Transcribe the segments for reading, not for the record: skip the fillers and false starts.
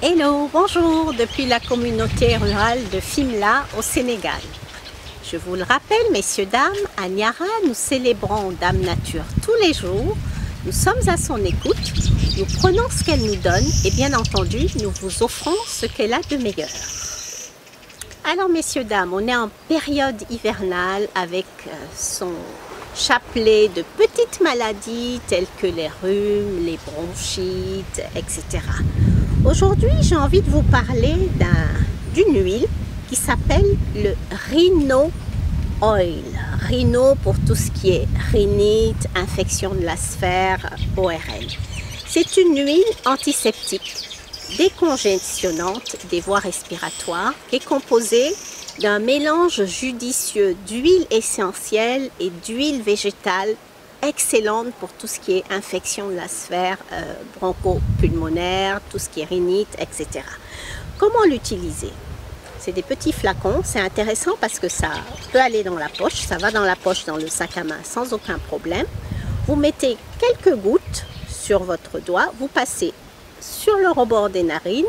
Hello, bonjour, depuis la communauté rurale de Fimela au Sénégal. Je vous le rappelle, messieurs, dames, à Niara, nous célébrons Dame Nature tous les jours. Nous sommes à son écoute, nous prenons ce qu'elle nous donne et bien entendu, nous vous offrons ce qu'elle a de meilleur. Alors, messieurs, dames, on est en période hivernale avec son chapelet de petites maladies telles que les rhumes, les bronchites, etc. Aujourd'hui, j'ai envie de vous parler d'une huile qui s'appelle le Rhino Oil. Rhino pour tout ce qui est rhinite, infection de la sphère, ORL. C'est une huile antiseptique, décongestionnante des voies respiratoires, qui est composée d'un mélange judicieux d'huile essentielle et d'huile végétale excellente pour tout ce qui est infection de la sphère broncho-pulmonaire, tout ce qui est rhinite, etc. Comment l'utiliser? C'est des petits flacons, c'est intéressant parce que ça peut aller dans la poche, ça va dans la poche, dans le sac à main sans aucun problème. Vous mettez quelques gouttes sur votre doigt, vous passez sur le rebord des narines,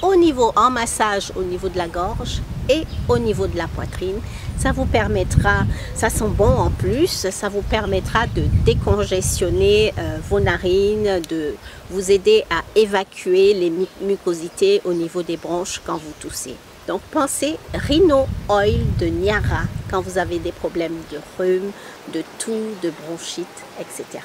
en massage au niveau de la gorge et au niveau de la poitrine. Ça vous permettra, ça sent bon en plus, ça vous permettra de décongestionner vos narines, de vous aider à évacuer les mucosités au niveau des bronches quand vous toussez. Donc pensez Rhino Oil de Niara quand vous avez des problèmes de rhume, de toux, de bronchite, etc.